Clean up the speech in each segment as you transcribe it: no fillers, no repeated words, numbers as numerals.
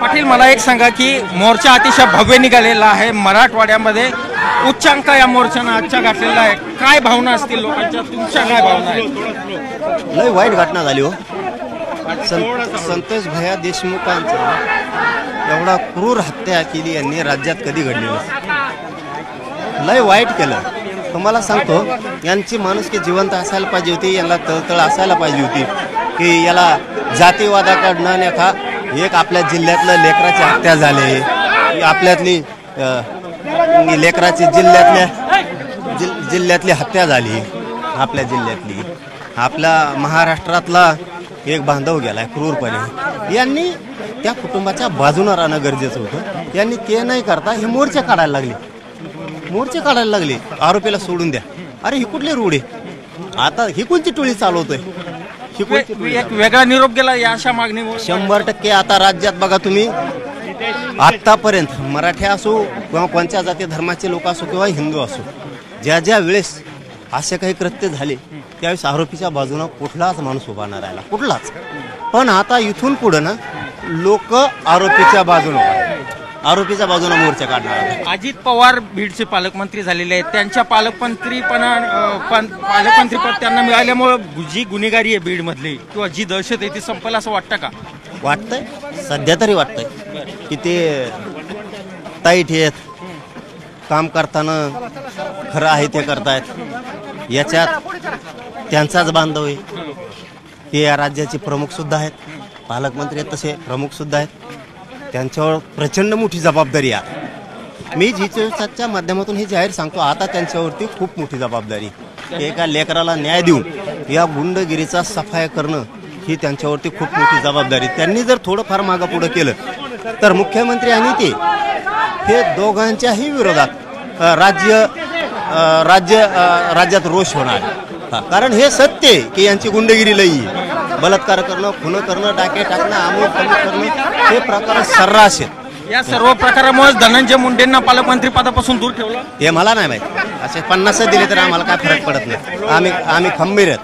पाटील मला एक सांगा की मोर्चा अतिशय भव्य निघालेला आहे मराठवाड्यामध्ये उच्चांक या मोर्चानं आजच्या घातलेला आहे काय भावना असतील लोकांच्या तुमच्या काय भावना आहेत लय वाईट घटना झाली हो संतोष भैया देशमुखांचा एवढा क्रूर हत्या केली यांनी राज्यात कधी घडली नसती लय वाईट केलं तुम्हाला सांगतो यांची माणुसकी जिवंत असायला पाहिजे होती यांना तळतळ असायला पाहिजे होती की याला जातीवादाकडनं एका एक आपल्या जिल्ह्यातलं लेकराची हत्या झाली आपल्यातली लेकराची जिल्ह्यातली हत्या झाली आपल्या जिल्ह्यातली आपल्या महाराष्ट्रातला एक बांधव गेलाय क्रूरपणे यांनी त्या कुटुंबाच्या बाजूने राहणं गरजेचं होतं यांनी ते नाही करता हे मोर्चे काढायला लागले आरोपीला सोडून द्या अरे ही कुठली रूढ आहे आता ही कोणती टोळी चालवतोय एक वेगळा निरोप गेला या अशा मागणीमुळे 100% आता राज्यात बघा तुम्ही आतापर्यंत मराठी असो किंवा कोणत्या जाती धर्माचे लोक असो किंवा हिंदू असो ज्या ज्या वेळेस असे काही कृत्य झाले त्यावेळेस आरोपीच्या बाजूने कुठलाच माणूस उभा नाही राहिला कुठलाच पण आता इथून पुढे ना लोक आरोपीच्या बाजूने मोर्चा काढणार अजित पवार बीडचे पालकमंत्री झालेले आहेत त्यांच्या पालकमंत्रीपद त्यांना मिळाल्यामुळे जी गुन्हेगारी आहे बीड मधली किंवा जी दहशत आहे ती संपल असं वाटतं का वाटतंय सध्या तरी वाटतंय की ते टाईट आहेत काम करताना खरं आहे ते करतायत याच्यात त्यांचाच बांधव आहे ते या राज्याचे प्रमुख सुद्धा आहेत पालकमंत्री आहेत तसे प्रमुख सुद्धा आहेत त्यांच्यावर प्रचंड मोठी जबाबदारी आहे मी जी माध्यमातून हे जाहीर सांगतो आता त्यांच्यावरती खूप मोठी जबाबदारी एका लेकराला न्याय देऊन या गुंडगिरीचा सफाया करणं ही त्यांच्यावरती खूप मोठी जबाबदारी त्यांनी जर थोडंफार मागं पुढं केलं तर मुख्यमंत्री आणि ते हे दोघांच्याही विरोधात राज्यात रोष होणार कारण हे सत्य आहे की यांची गुंडगिरी लई बलात्कार करणं खून करणं डाके टाकणं अमोल करणं हे प्रकार सर्रास आहेत या सर्व प्रकारामुळे धनंजय मुंडेंना पालकमंत्री पदापासून दूर ठेवलं हे मला नाही माहिती असे 50 दिले तर आम्हाला काय फरक पडत नाही आम्ही खंबीर आहेत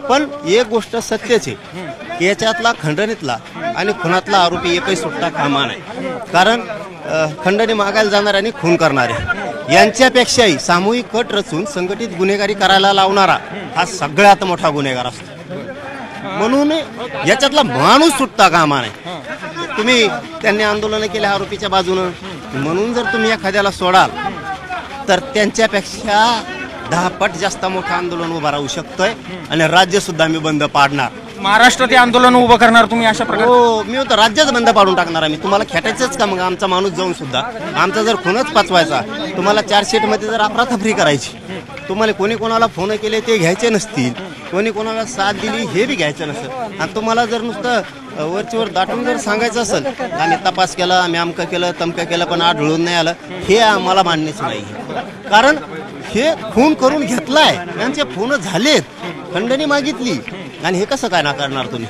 पण एक गोष्ट सत्यच आहे की याच्यातला खंडणीतला आणि खुनातला आरोपी एकही सुट्टा कामा नाही कारण खंडणी मागायला जाणारे आणि खून करणारे यांच्यापेक्षाही सामूहिक कट रचून संघटित गुन्हेगारी करायला लावणारा हा सगळ्यात मोठा गुन्हेगार असतो म्हणून याच्यातला माणूस सुटता कामा नाही तुम्ही त्यांनी आंदोलन केले आरोपीच्या बाजूनं म्हणून जर तुम्ही एखाद्याला सोडाल तर त्यांच्यापेक्षा 10 पट जास्त मोठं आंदोलन उभं राहू शकतोय आणि राज्य सुद्धा मी बंद पाडणार महाराष्ट्रात हे आंदोलन उभं करणार तुम्ही अशा प्रकारे हो मी तर राज्यच बंद पाडून टाकणार आम्ही तुम्हाला खेटायचंच का मग आमचा माणूस जाऊन सुद्धा आमचा जर खूनच पाचवायचा तुम्हाला चार्जशीटमध्ये जर अफरातफरी करायची तुम्हाला कोणी कोणाला फोन केले ते घ्यायचे नसतील कोणी कोणाला साथ दिली हे बी घ्यायचं नसेल आणि तुम्हाला जर नुसतं वरचीवर दाटून जर सांगायचं असेल आम्ही तपास केला आम्ही अमकं केलं तमकं केलं पण आढळून नाही आलं हे आम्हाला मान्यच नाही कारण हे खून करून घेतलाय यांचे फोन झालेत खंडणी मागितली आणि हे कसं काय नाकारणार तुम्ही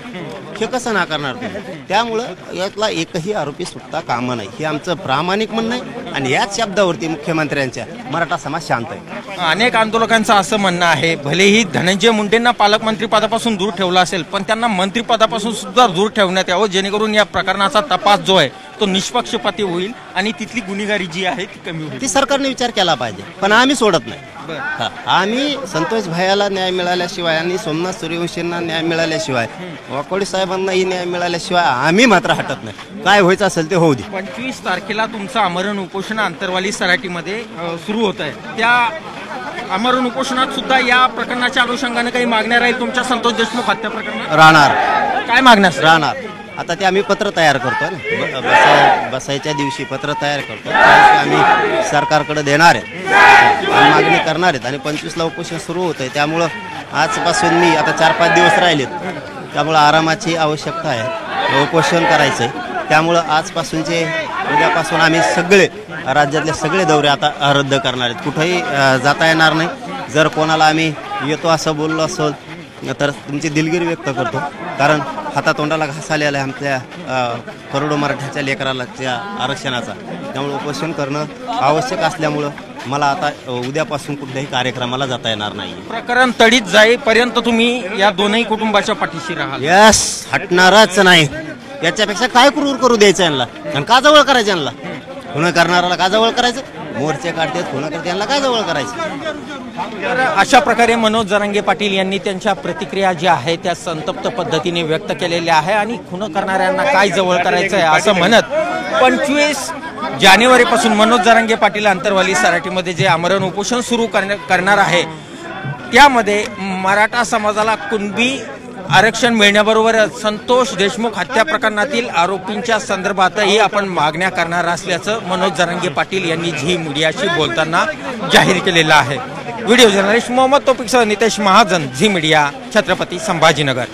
हे कसं नाकारणार तुम्ही त्यामुळं यातला एकही आरोपी सुटता कामा नाही हे आमचं प्रामाणिक म्हणणं आहे आणि याच शब्दावरती मुख्यमंत्र्यांच्या मराठा समाज शांत आहे अनेक आंदोलकांचं असं म्हणणं आहे भलेही धनंजय मुंडेंना पालकमंत्री पदापासून दूर ठेवलं असेल पण त्यांना मंत्रिपदापासून सुद्धा दूर ठेवण्यात यावं जेणेकरून या प्रकरणाचा तपास जो आहे तो निष्पक्षपाती होईल आणि तिथली गुन्हेगारी जी आहे ती कमी होईल ती सरकारने विचार केला पाहिजे पण आम्ही सोडत नाही आम्ही संतोष भैयाला न्याय मिळाल्याशिवाय आणि सोमनाथ सूर्यवंशींना न्याय मिळाल्याशिवाय वाकोडी साहेबांनाही न्याय मिळाल्याशिवाय आम्ही मात्र हटत नाही काय व्हायचं असेल ते होऊ दे 25 तारखेला तुमचं आमरण उपोषण आंतरवाली सराटीमध्ये सुरू होत आहे त्या आमरण उपोषणात सुद्धा या प्रकरणाच्या अनुषंगाने काही मागण्या राहील तुमच्या संतोष देशमुख हत्या प्रकरणात राहणार काय मागण्या राहणार आता ते आम्ही पत्र तयार करतो ना बसायच्या दिवशी पत्र तयार करतो आम्ही सरकारकडे देणार आहेत मागणी करणार आहेत आणि 25ला उपोषण सुरू होत आहे त्यामुळं आजपासून मी आता 4-5 दिवस राहिलेत त्यामुळं आरामाची आवश्यकता आहे उपोषण करायचं आहे त्यामुळं आजपासूनचे उद्यापासून आम्ही सगळे राज्यातले सगळे दौरे आता रद्द करणार आहेत कुठंही जाता येणार नाही जर कोणाला आम्ही येतो असं बोललो असेल तर तुमची दिलगिरी व्यक्त करतो कारण हातातोंडाला घास आलेला आहे आमच्या करोडो मराठ्याच्या लेकराला त्या आरक्षणाचा त्यामुळे उपोषण करणं आवश्यक असल्यामुळं मला आता उद्यापासून कुठल्याही कार्यक्रमाला जाता येणार नाही प्रकरण तडीत जाईपर्यंत तुम्ही या दोनही कुटुंबाच्या पाठीशी राहाल यस हटणारच नाही याच्यापेक्षा काय क्रूर करू द्यायचं यांना आणि का जवळ करायचं यांना? खुणं करणाऱ्याला का जवळ करायचं? मोर्चे काढतात खुणं करतात, यांना काय जवळ करायचं? तर अशा प्रकारे मनोज जरांगे पाटील यांनी त्यांच्या प्रतिक्रिया ज्या आहेत त्या संतप्त पद्धतीने व्यक्त केलेल्या आहे आणि खुणं करणाऱ्यांना काय जवळ करायचं आहे असं म्हणत 25 जानेवारीपासून मनोज जरांगे पाटील अंतरवाली सराटीमध्ये जे आमरण उपोषण सुरू करणार आहे त्यामध्ये मराठा समाजाला कुणबी आरक्षण मिळण्याबरोबर संतोष देशमुख हत्या प्रकरणातील आरोपींच्या संदर्भातही आपण मागण्या करणार असल्याचं मनोज जरांगे पाटील यांनी झी मीडियाशी बोलताना जाहीर केलेलं आहे. व्हिडिओ जर्नलिस्ट मोहम्मद तौफिकसह नितेश महाजन, झी मीडिया, छत्रपती संभाजीनगर.